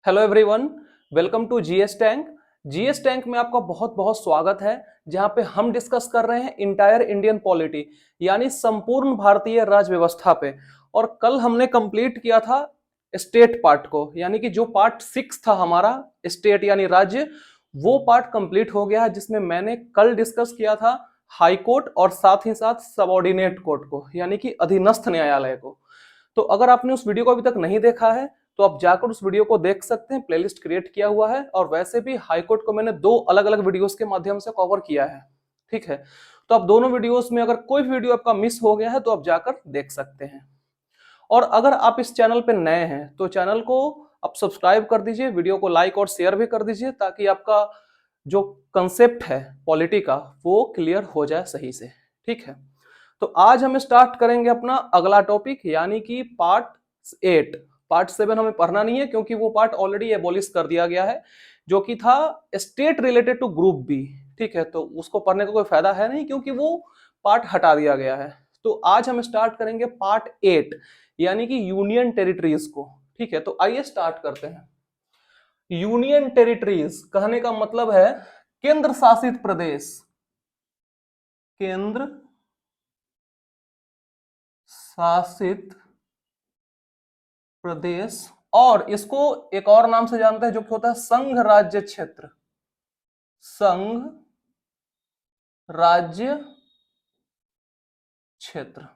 Hello everyone, welcome to GS tank. GS tank में आपका बहुत बहुत स्वागत है, जहां पे हम डिस्कस कर रहे हैं इंटायर इंडियन पॉलिटी यानी संपूर्ण भारतीय राज्य व्यवस्था पे। और कल हमने कंप्लीट किया था स्टेट पार्ट को, यानी कि जो पार्ट 6 था हमारा स्टेट यानी राज्य, वो पार्ट कंप्लीट हो गया है, जिसमें मैंने कल डिस्कस किया था हाई कोर्ट और साथ ही साथ सबऑर्डिनेट कोर्ट को यानी कि अधीनस्थ न्यायालय को। तो अगर आपने उस वीडियो को अभी तक नहीं देखा है तो आप जाकर उस वीडियो को देख सकते हैं, प्लेलिस्ट क्रिएट किया हुआ है। और वैसे भी हाईकोर्ट को मैंने 2 अलग अलग वीडियोस के माध्यम से कवर किया है, ठीक है। तो आप दोनों वीडियोस में अगर कोई वीडियो आपका मिस हो गया है तो आप जाकर देख सकते हैं। और अगर आप इस चैनल पे नए हैं तो चैनल को आप सब्सक्राइब कर दीजिए, वीडियो को लाइक और शेयर भी कर दीजिए, ताकि आपका जो कंसेप्ट है पॉलिटी का वो क्लियर हो जाए सही से, ठीक है। तो आज हम स्टार्ट करेंगे अपना अगला टॉपिक, यानी कि पार्ट 8। पार्ट 7 हमें पढ़ना नहीं है, क्योंकि वो पार्ट ऑलरेडी एबोलिश कर दिया गया है, जो कि था state related to group B, ठीक है। तो उसको पढ़ने का कोई फायदा है नहीं, क्योंकि वो पार्ट हटा दिया गया है। तो आज हम स्टार्ट करेंगे पार्ट 8 यानी कि यूनियन टेरिटरीज को, ठीक है। तो आइए स्टार्ट करते हैं। यूनियन टेरिटरीज कहने का मतलब है केंद्र शासित प्रदेश, केंद्र शासित प्रदेश। और इसको एक और नाम से जानते हैं जो कि होता है संघ राज्य क्षेत्र, संघ राज्य क्षेत्र।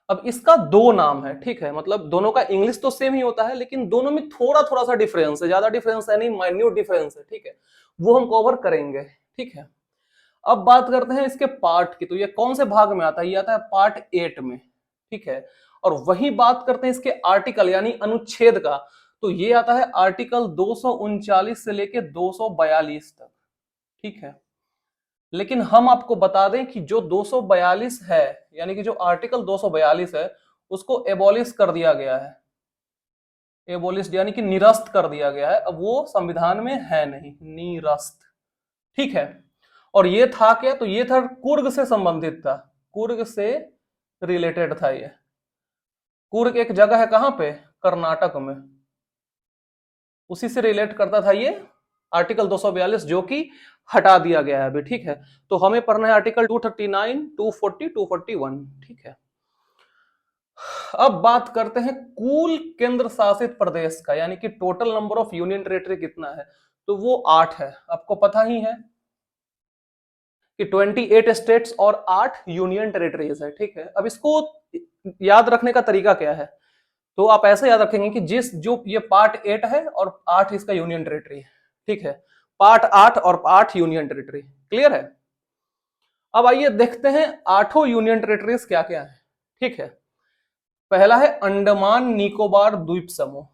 अब इसका दो नाम है, ठीक है, मतलब दोनों का इंग्लिश तो सेम ही होता है, लेकिन दोनों में थोड़ा थोड़ा सा डिफरेंस है, ज्यादा डिफरेंस है नहीं, माइन्यूट डिफरेंस है, ठीक है। वो हम कवर करेंगे, ठीक है। अब बात करते हैं इसके पार्ट की। तो ये कौन से भाग में आता है? ये आता है पार्ट 8 में, ठीक है। और वही बात करते हैं इसके आर्टिकल यानी अनुच्छेद का। तो ये आता है आर्टिकल 239 से लेके 242 तक, ठीक है। लेकिन हम आपको बता दें कि जो 242 है, यानी कि जो आर्टिकल 242 है, उसको एबॉलिश कर दिया गया है। एबॉलिश यानी कि निरस्त कर दिया गया है, अब वो संविधान में है नहीं, निरस्त, ठीक है। और ये था क्या? तो ये था कुर्ग से संबंधित था, कुर्ग से रिलेटेड था ये। कुर्ग एक जगह है कहां पे? कर्नाटक में, उसी से रिलेट करता था ये आर्टिकल 242, जो कि हटा दिया गया है अभी, ठीक है। तो हमें पढ़ना है आर्टिकल 239, 240, 241, ठीक है। अब बात करते हैं कुल केंद्र शासित प्रदेश का, यानी कि total number of union territory कितना है। तो वो 8 है, आपको पता ही है कि 28 स्टेट्स और 8 यूनियन टेरिटरीज है, ठीक है। अब इसको याद रखने का तरीका क्या है? तो आप ऐसे याद रखेंगे कि जिस जो ये पार्ट 8 है और 8 इसका यूनियन टेरिटरी है, ठीक है। पार्ट 8 और 8 यूनियन टेरिटरी, क्लियर है। अब आइए देखते हैं आठों यूनियन टेरिटरीज क्या क्या है, ठीक है। पहला है अंडमान निकोबार द्वीप समूह।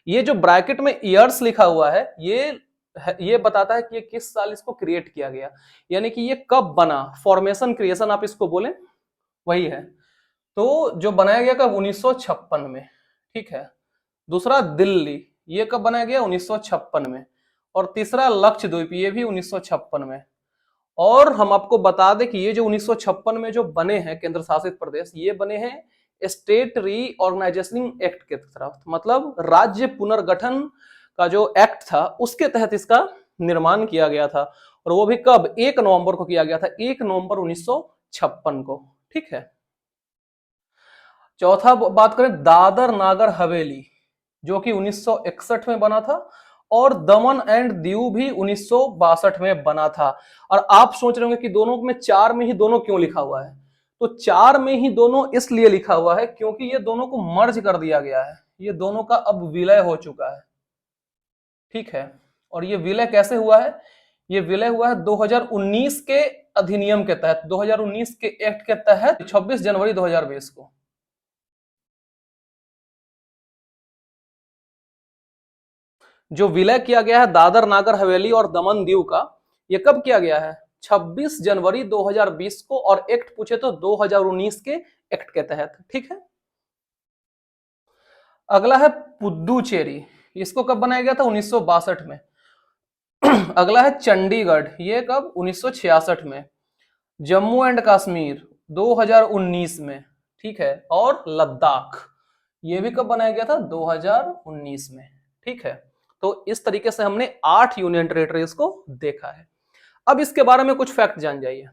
ये जो ब्रैकेट में ईयर्स लिखा हुआ है, ये बताता है कि ये किस साल इसको क्रिएट किया गया, यानी कि ये कब बना, फॉर्मेशन क्रिएशन आप इसको बोले, वही है। तो जो बनाया गया कब? 1956 में, ठीक है। दूसरा दिल्ली, ये कब बनाया गया? 1956 में। और तीसरा लक्षद्वीप, ये भी 1956 में। और हम आपको बता दें कि ये जो 1956 में जो बने हैं केंद्र शासित प्रदेश, ये बने हैं स्टेट रीऑर्गेनाइजेशन एक्ट के तरफ, मतलब राज्य पुनर्गठन का जो एक्ट था उसके तहत इसका निर्माण किया गया था। और वो भी कब? 1 नवंबर को किया गया था, 1 नवंबर 1956 को, ठीक है। चौथा बात करें दादर नागर हवेली, जो कि 1961 में बना था। और दमन एंड दीव भी 1962 में बना था। और आप सोच रहे होंगे कि दोनों में 4 में ही दोनों क्यों लिखा हुआ है? तो 4 में ही दोनों इसलिए लिखा हुआ है क्योंकि ये दोनों को मर्ज कर दिया गया है, ये दोनों का अब विलय हो चुका है, ठीक है। और ये विलय कैसे हुआ है? ये विलय हुआ है 2019 के अधिनियम के तहत, 2019 के एक्ट के तहत 26 जनवरी 2020 को। जो विलय किया गया है दादर नागर हवेली और दमन दीव का, ये कब किया गया है? 26 जनवरी 2020 को। और एक्ट पूछे तो 2019 के एक्ट के तहत, ठीक है। अगला है पुद्दुचेरी, इसको कब बनाया गया था? 1962 में। अगला है चंडीगढ़, ये कब? 1966 में। जम्मू एंड कश्मीर 2019 में, ठीक है। और लद्दाख, ये भी कब बनाया गया था? 2019 में, ठीक है। तो इस तरीके से हमने 8 यूनियन टेरिटरीज को देखा है। अब इसके बारे में कुछ फैक्ट जान जाइए।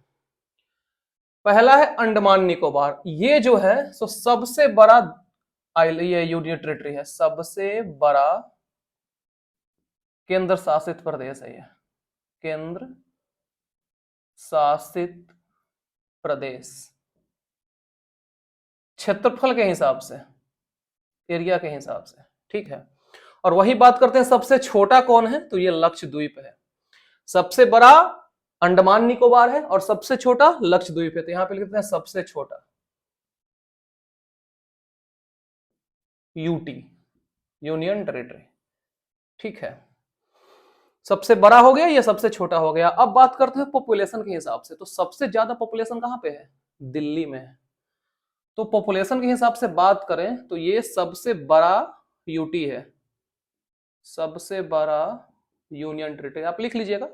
पहला है अंडमान निकोबार, ये जो है सो सबसे बड़ा ये यूनियन टेरिटरी है, सबसे बड़ा केंद्र शासित प्रदेश है ये, केंद्र शासित प्रदेश क्षेत्रफल के हिसाब से, एरिया के हिसाब से, ठीक है। और वही बात करते हैं सबसे छोटा कौन है, तो ये लक्षद्वीप है। सबसे बड़ा अंडमान निकोबार है और सबसे छोटा लक्षद्वीप है, तो यहां पे लिखते हैं सबसे छोटा यूटी, यूनियन टेरिटरी, ठीक है। सबसे बड़ा हो गया, ये सबसे छोटा हो गया। अब बात करते हैं पॉपुलेशन के हिसाब से, तो सबसे ज्यादा पॉपुलेशन कहां पे है, दिल्ली में है। तो पॉपुलेशन के हिसाब से बात करें तो ये सबसे बड़ा यूटी है, सबसे बड़ा यूनियन टेरिटरी, आप लिख लीजिएगा।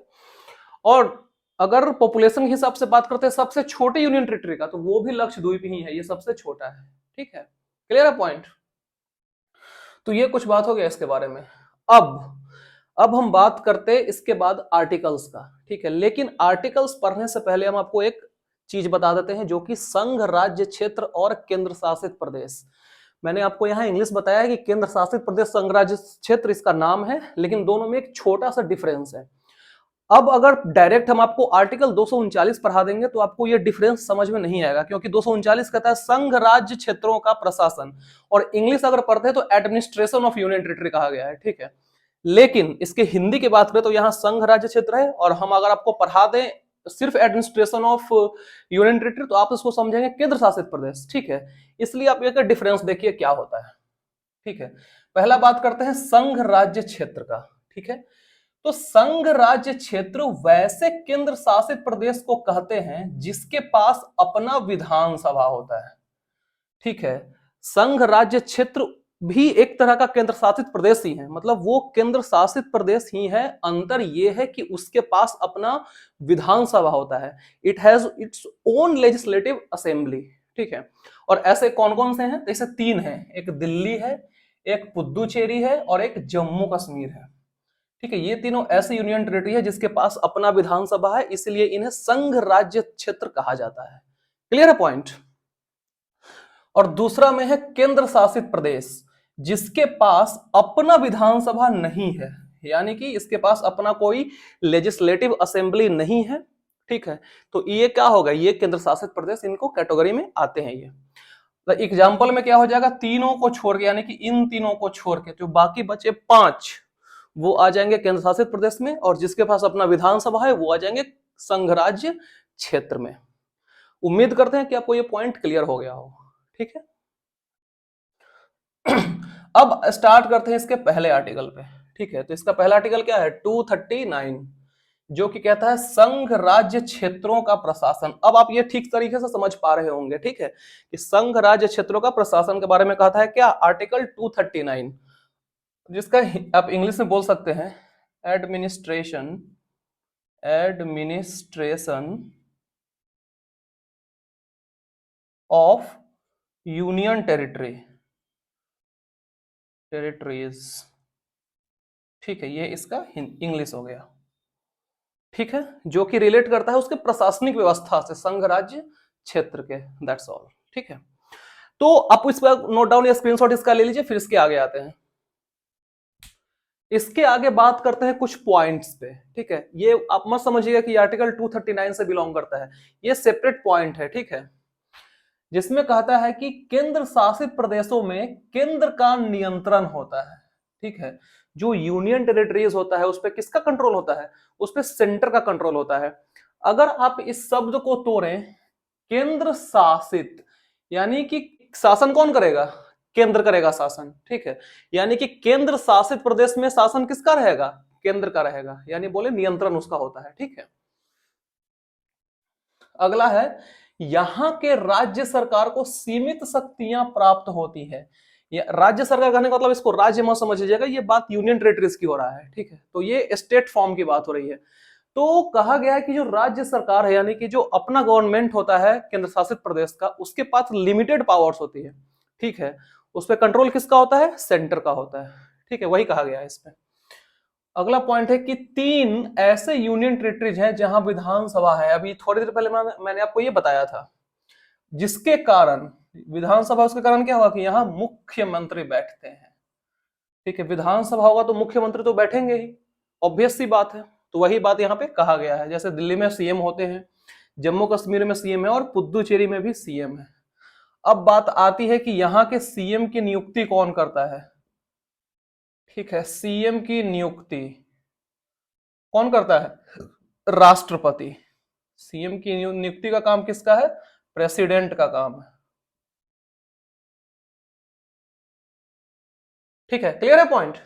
और अगर पॉपुलेशन के हिसाब से बात करते हैं सबसे छोटे यूनियन टेरिटरी का, तो वो भी लक्षद्वीप ही है, ये सबसे छोटा है, ठीक है। क्लियर है पॉइंट। तो ये कुछ बात हो गया इसके बारे में। अब हम बात करते हैं इसके बाद आर्टिकल्स का, ठीक है। लेकिन आर्टिकल्स पढ़ने से पहले हम आपको एक चीज बता देते हैं, जो कि संघ, राज्य, क्षेत्र और केंद्र शासित प्रदेश। मैंने आपको यहाँ इंग्लिश बताया है कि केंद्र शासित प्रदेश, संघ, राज्य, क्षेत्र इसका नाम है, लेकिन दोनों में एक छोटा सा डिफरेंस है। अब अगर डायरेक्ट हम आपको आर्टिकल 239 पढ़ा देंगे तो आपको ये डिफरेंस समझ में नहीं आएगा, क्योंकि 239 कहता है संघ राज्य क्षेत्रों का प्रशासन, और इंग्लिश अगर पढ़ते हैं तो एडमिनिस्ट्रेशन ऑफ यूनियन टेरिटरी कहा गया है, ठीक है। लेकिन इसके हिंदी की बात करें तो यहाँ संघ राज्य क्षेत्र है, और हम अगर आपको पढ़ा दें सिर्फ एडमिनिस्ट्रेशन ऑफ यूनियन टेरिटरी तो आप इसको समझेंगे केंद्र शासित प्रदेश, ठीक है। इसलिए आप एक डिफरेंस देखिए क्या होता है, ठीक है। पहला बात करते हैं संघ राज्य क्षेत्र का, ठीक है। तो संघ राज्य क्षेत्र वैसे केंद्र शासित प्रदेश को कहते हैं जिसके पास अपना विधानसभा होता है, ठीक है। संघ राज्य क्षेत्र भी एक तरह का केंद्र शासित प्रदेश ही है, मतलब वो केंद्र शासित प्रदेश ही है। अंतर ये है कि उसके पास अपना विधानसभा होता है, it has its own legislative assembly, ठीक है। और ऐसे कौन कौन से हैं, जैसे 3 हैं, एक दिल्ली है, एक पुद्दुचेरी है और एक जम्मू कश्मीर है, ठीक है। ये तीनों ऐसे यूनियन टेरिटरी है जिसके पास अपना विधानसभा है, इसलिए इन्हें संघ राज्य क्षेत्र कहा जाता है। क्लियर है पॉइंट। और दूसरा में है केंद्र शासित प्रदेश, जिसके पास अपना विधानसभा नहीं है, यानी कि इसके पास अपना कोई लेजिस्लेटिव असेंबली नहीं है, ठीक है। तो ये क्या होगा, ये केंद्र शासित प्रदेश इनको कैटेगरी में आते हैं। ये एग्जाम्पल में क्या हो जाएगा, तीनों को छोड़ के, यानी कि इन तीनों को छोड़ के जो बाकी बचे 5 वो आ जाएंगे केंद्र शासित प्रदेश में, और जिसके पास अपना विधानसभा है वो आ जाएंगे संघ राज्य क्षेत्र में। उम्मीद करते हैं कि आपको ये पॉइंट क्लियर हो गया हो, ठीक है। अब स्टार्ट करते हैं इसके पहले आर्टिकल पे, ठीक है। तो इसका पहला आर्टिकल क्या है, 239, जो कि कहता है संघ राज्य क्षेत्रों का प्रशासन। अब आप ये ठीक तरीके से समझ पा रहे होंगे, ठीक है, कि संघ राज्य क्षेत्रों का प्रशासन के बारे में कहता है क्या, आर्टिकल 239, जिसका आप इंग्लिश में बोल सकते हैं एडमिनिस्ट्रेशन ऑफ यूनियन टेरिटरीज, ठीक है। ये इसका इंग्लिश हो गया, ठीक है, जो कि रिलेट करता है उसके प्रशासनिक व्यवस्था से संघ राज्य क्षेत्र के, दैट्स ऑल, ठीक है। तो आप इस पर नोट डाउन या स्क्रीनशॉट इसका ले लीजिए, फिर इसके आगे आते हैं। इसके आगे बात करते हैं कुछ पॉइंट्स पे, ठीक है। ये आप मत समझिएगा कि आर्टिकल 239 से बिलोंग करता है, ये सेपरेट पॉइंट है, ठीक है, जिसमें कहता है कि केंद्र शासित प्रदेशों में केंद्र का नियंत्रण होता है, ठीक है। जो यूनियन टेरिटरीज होता है उस पर किसका कंट्रोल होता है, उस पर सेंटर का कंट्रोल होता है। अगर आप इस शब्द को तोड़ें, केंद्र शासित, यानी कि शासन कौन करेगा, केंद्र करेगा शासन, ठीक है। यानी कि केंद्र शासित प्रदेश में शासन किसका रहेगा, केंद्र का रहेगा, यानी बोले नियंत्रण उसका होता है, ठीक है। अगला है, यहां के राज्य सरकार को सीमित शक्तियां प्राप्त होती है। राज्य सरकार कहने का मतलब इसको राज्य मत समझिएगा, ये बात यूनियन टेरिटरीज की हो रहा है, ठीक है। तो ये स्टेट फॉर्म की बात हो रही है। तो कहा गया है कि जो राज्य सरकार है, यानी कि जो अपना गवर्नमेंट होता है केंद्र शासित प्रदेश का, उसके पास लिमिटेड पावर्स होती है, ठीक है। उस पर कंट्रोल किसका होता है, सेंटर का होता है, ठीक है, वही कहा गया है इसमें। अगला पॉइंट है कि 3 ऐसे यूनियन टेरिटरीज हैं जहां विधानसभा है। अभी थोड़ी देर पहले मैंने आपको ये बताया था, जिसके कारण विधानसभा, उसके कारण क्या हुआ कि यहाँ मुख्यमंत्री बैठते हैं। ठीक है, विधानसभा होगा तो मुख्यमंत्री तो बैठेंगे ही, ऑब्वियस सी बात है। तो वही बात यहाँ पे कहा गया है, जैसे दिल्ली में सीएम होते हैं, जम्मू कश्मीर में सीएम है और पुदुचेरी में भी सीएम है। अब बात आती है कि यहाँ के सीएम की नियुक्ति कौन करता है। ठीक है, सीएम की नियुक्ति कौन करता है? राष्ट्रपति। सीएम की नियुक्ति का काम किसका है? प्रेसिडेंट का काम है। ठीक है, क्लियर है पॉइंट।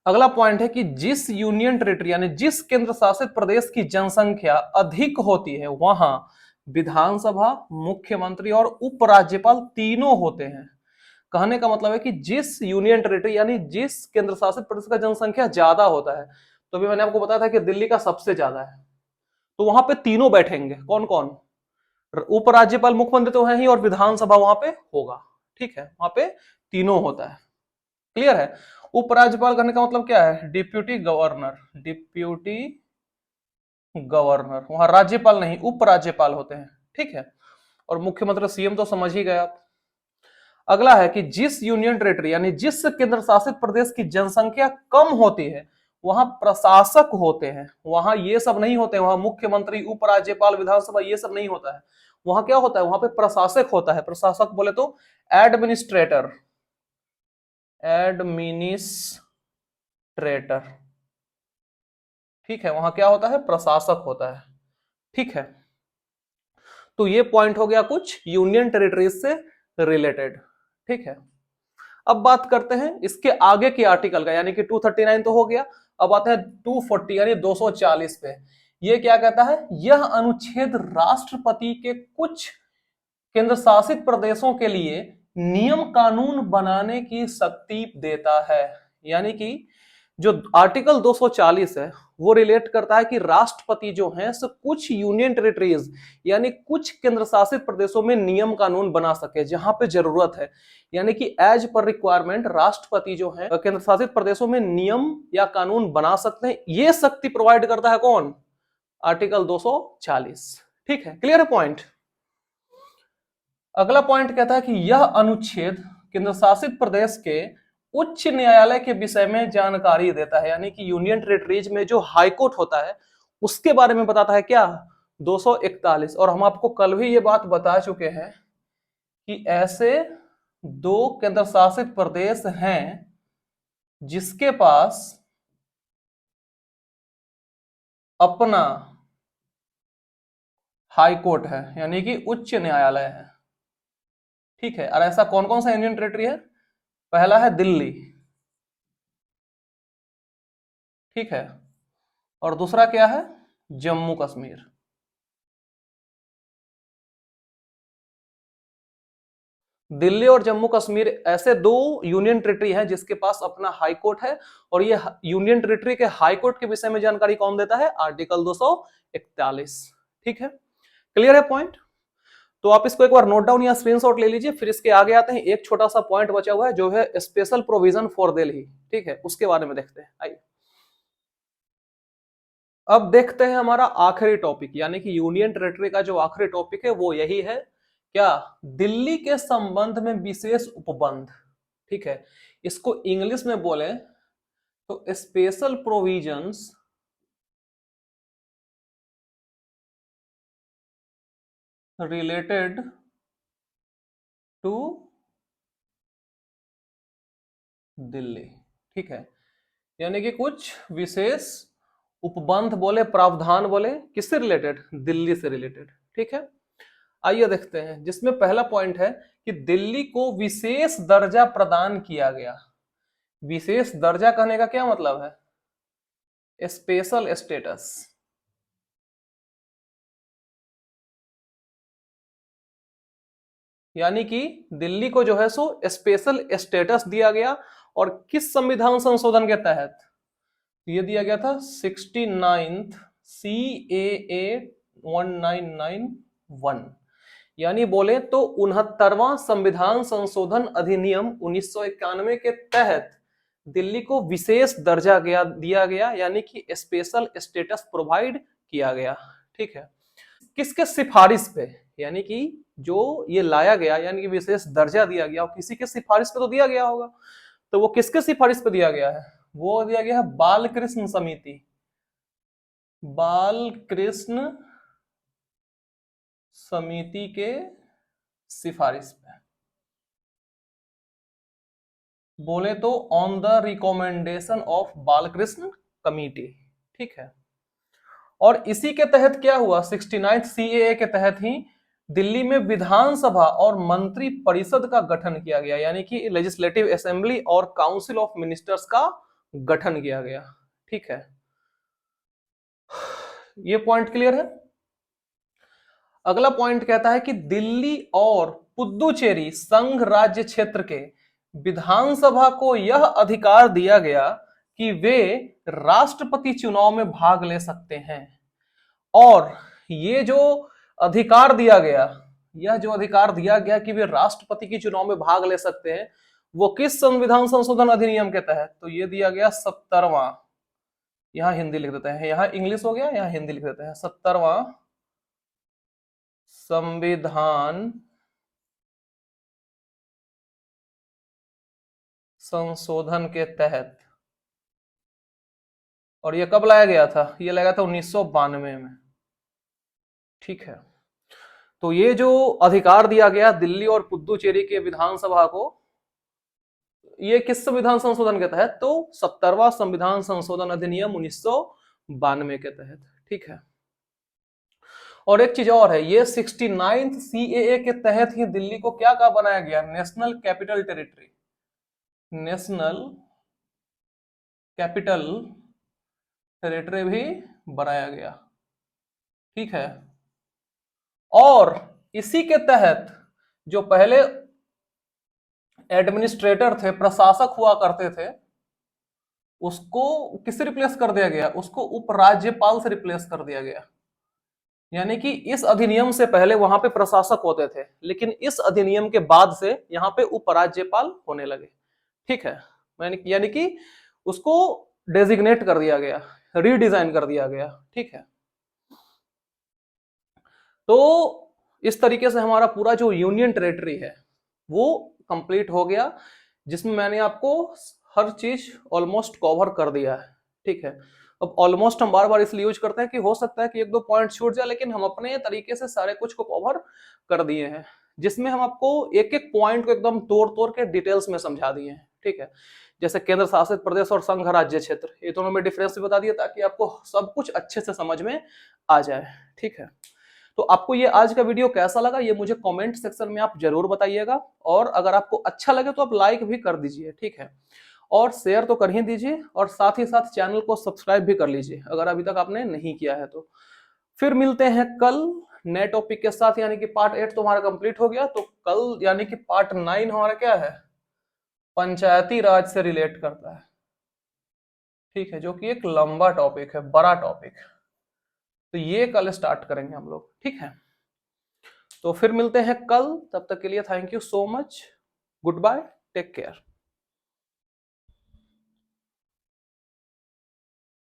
अगला पॉइंट है कि जिस यूनियन टेरिटरी यानी जिस केंद्र शासित प्रदेश की जनसंख्या अधिक होती है वहां विधानसभा, मुख्यमंत्री और उपराज्यपाल तीनों होते हैं। कहने का मतलब है कि जिस यूनियन टेरिटरी यानी जिस केंद्र शासित प्रदेश का जनसंख्या ज्यादा होता है, तो अभी मैंने आपको बताया था कि दिल्ली का सबसे ज्यादा है, तो वहां पे तीनों बैठेंगे। कौन कौन? उपराज्यपाल, मुख्यमंत्री तो है ही, और विधानसभा वहां पे होगा। ठीक है, वहां पे तीनों होता है। क्लियर है। उपराज्यपाल करने का मतलब क्या है? Deputy governor. डिप्यूटी गवर्नर, वहां राज्यपाल नहीं उपराज्यपाल होते हैं। ठीक है, और मुख्यमंत्री सीएम तो समझ ही गए आप। अगला है कि जिस यूनियन टेरिटरी यानी जिस केंद्र शासित प्रदेश की जनसंख्या कम होती है वहां प्रशासक होते हैं। वहां ये सब नहीं होते, वहां मुख्यमंत्री, उपराज्यपाल, विधानसभा ये सब नहीं होता है। वहां क्या होता है? वहां पे प्रशासक होता है। प्रशासक बोले तो एडमिनिस्ट्रेटर, एडमिनिस्ट्रेटर। ठीक है, वहां क्या होता है? प्रशासक होता है। ठीक है, तो ये पॉइंट हो गया कुछ यूनियन टेरिटरीज से रिलेटेड। ठीक है, अब बात करते हैं इसके आगे के आर्टिकल का, यानी कि 239 तो हो गया। अब आते हैं 240 यानी 240 पे। ये क्या कहता है? यह अनुच्छेद राष्ट्रपति के कुछ केंद्र शासित प्रदेशों के लिए नियम कानून बनाने की शक्ति देता है। यानी कि जो आर्टिकल 240 है वो रिलेट करता है कि राष्ट्रपति जो है सो कुछ यूनियन टेरिटरीज यानी कुछ केंद्र शासित प्रदेशों में नियम कानून बना सके जहां पे जरूरत है। यानी कि एज पर रिक्वायरमेंट राष्ट्रपति जो है केंद्र शासित प्रदेशों में नियम या कानून बना सकते हैं। ये शक्ति प्रोवाइड करता है कौन? आर्टिकल 240। ठीक है, क्लियर है पॉइंट। अगला पॉइंट कहता है कि यह अनुच्छेद केंद्र शासित प्रदेश के उच्च न्यायालय के विषय में जानकारी देता है। यानी कि यूनियन टेरिटरीज में जो हाई कोर्ट होता है उसके बारे में बताता है। क्या? 241। और हम आपको कल भी ये बात बता चुके हैं कि ऐसे 2 केंद्र शासित प्रदेश हैं जिसके पास अपना हाई कोर्ट है, यानी कि उच्च न्यायालय है। ठीक है, और ऐसा कौन कौन सा यूनियन टेरिटरी है? पहला है दिल्ली। ठीक है, और दूसरा क्या है? जम्मू कश्मीर। दिल्ली और जम्मू कश्मीर ऐसे 2 यूनियन टेरिटरी हैं जिसके पास अपना हाई कोर्ट है। और ये यूनियन टेरिटरी के हाई कोर्ट के विषय में जानकारी कौन देता है? आर्टिकल 241। ठीक है, क्लियर है पॉइंट। तो आप इसको एक बार नोट डाउन या स्क्रीनशॉट ले लीजिए। फिर इसके आगे आते हैं, एक छोटा सा पॉइंट बचा हुआ है जो है स्पेशल प्रोविजन फॉर दिल्ली। ठीक है, उसके बारे में देखते हैं। आइए अब देखते हैं हमारा आखिरी टॉपिक, यानी कि यूनियन टेरिटरी का जो आखिरी टॉपिक है वो यही है। क्या? दिल्ली के संबंध में विशेष उपबंध। ठीक है, इसको इंग्लिश में बोले तो special provisions related to Delhi. ठीक है, यानी कि कुछ विशेष उपबंध बोले, प्रावधान बोले, किससे रिलेटेड? दिल्ली से रिलेटेड। ठीक है, आइए देखते हैं, जिसमें पहला पॉइंट है कि दिल्ली को विशेष दर्जा प्रदान किया गया। विशेष दर्जा कहने का क्या मतलब है? Special status. यानी कि दिल्ली को जो है सो स्पेशल स्टेटस दिया गया। और किस संविधान संशोधन के तहत? ये दिया गया था 69th CAA 1991। यानी बोले तो 69वां संविधान संशोधन अधिनियम 1991 के तहत दिल्ली को विशेष दर्जा दिया गया, यानी कि स्पेशल स्टेटस प्रोवाइड किया गया। ठीक है, किसके सिफारिश पे, यानी कि जो ये लाया गया यानी कि विशेष दर्जा दिया गया, और किसी के सिफारिश पे तो दिया गया होगा, तो वो किसके सिफारिश पे दिया गया है? वो दिया गया है बाल कृष्ण समिति, बाल कृष्ण समिति के सिफारिश पे, बोले तो on the recommendation of Balkrishna committee. ठीक है, और इसी के तहत क्या हुआ, 69 सीएए के तहत ही दिल्ली में विधानसभा और मंत्री परिषद का गठन किया गया, यानी कि लेजिस्लेटिव असेंबली और काउंसिल ऑफ मिनिस्टर्स का गठन किया गया। ठीक है, ये पॉइंट क्लियर है। अगला पॉइंट कहता है कि दिल्ली और पुद्दुचेरी संघ राज्य क्षेत्र के विधानसभा को यह अधिकार दिया गया कि वे राष्ट्रपति चुनाव में भाग ले सकते हैं। और ये जो अधिकार दिया गया, यह जो अधिकार दिया गया कि वे राष्ट्रपति के चुनाव में भाग ले सकते हैं, वो किस संविधान संशोधन अधिनियम के तहत? तो ये दिया गया 70वां, यहां हिंदी लिख देते हैं, यहां इंग्लिश हो गया, यहां हिंदी लिख देते हैं, 70वां संविधान संशोधन के तहत। और ये कब लाया गया था? ये लाया था 1992 में। ठीक है, तो ये जो अधिकार दिया गया दिल्ली और पुद्दुचेरी के विधानसभा को, ये किस संविधान संशोधन के तहत? तो 70वां संविधान संशोधन अधिनियम 1992 के तहत। ठीक है, और एक चीज और है, ये 69 सीएए के तहत ही दिल्ली को क्या क्या बनाया गया? National capital territory, national capital territory भी बनाया गया। ठीक है, और इसी के तहत जो पहले एडमिनिस्ट्रेटर थे, प्रशासक हुआ करते थे, उसको किससे रिप्लेस कर दिया गया? उसको उपराज्यपाल से रिप्लेस कर दिया गया। यानी कि इस अधिनियम से पहले वहां पे प्रशासक होते थे, लेकिन इस अधिनियम के बाद से यहाँ पे उपराज्यपाल होने लगे। ठीक है, यानी कि उसको डेजिग्नेट कर दिया गया, रीडिजाइन कर दिया गया। ठीक है, तो इस तरीके से हमारा पूरा जो यूनियन टेरिटरी है वो कंप्लीट हो गया, जिसमें मैंने आपको हर चीज ऑलमोस्ट कवर कर दिया है। ठीक है, अब ऑलमोस्ट हम बार बार इसलिए यूज करते हैं कि हो सकता है कि एक दो पॉइंट छूट जाए, लेकिन हम अपने तरीके से सारे कुछ को कवर कर दिए हैं, जिसमें हम आपको एक एक पॉइंट को एकदम तोड़ तोड़ के डिटेल्स में समझा दिए हैं। ठीक है, जैसे केंद्र शासित प्रदेश और संघ राज्य क्षेत्र, ये दोनों में डिफरेंस भी बता दिया ताकि आपको सब कुछ अच्छे से समझ में आ जाए। ठीक है, तो आपको ये आज का वीडियो कैसा लगा ये मुझे कमेंट सेक्शन में आप जरूर बताइएगा, और अगर आपको अच्छा लगे तो आप लाइक भी कर दीजिए। ठीक है, और शेयर तो कर ही दीजिए, और साथ ही साथ चैनल को सब्सक्राइब भी कर लीजिए अगर अभी तक आपने नहीं किया है तो। फिर मिलते हैं कल नए टॉपिक के साथ, यानी कि पार्ट 8 तो हमारा कंप्लीट हो गया, तो कल यानी कि पार्ट 9 हमारा क्या है? पंचायती राज से रिलेट करता है। ठीक है, जो कि एक लंबा टॉपिक है, बड़ा टॉपिक, तो ये कल स्टार्ट करेंगे हम लोग। ठीक है, तो फिर मिलते हैं कल, तब तक के लिए thank you so much, goodbye, take care.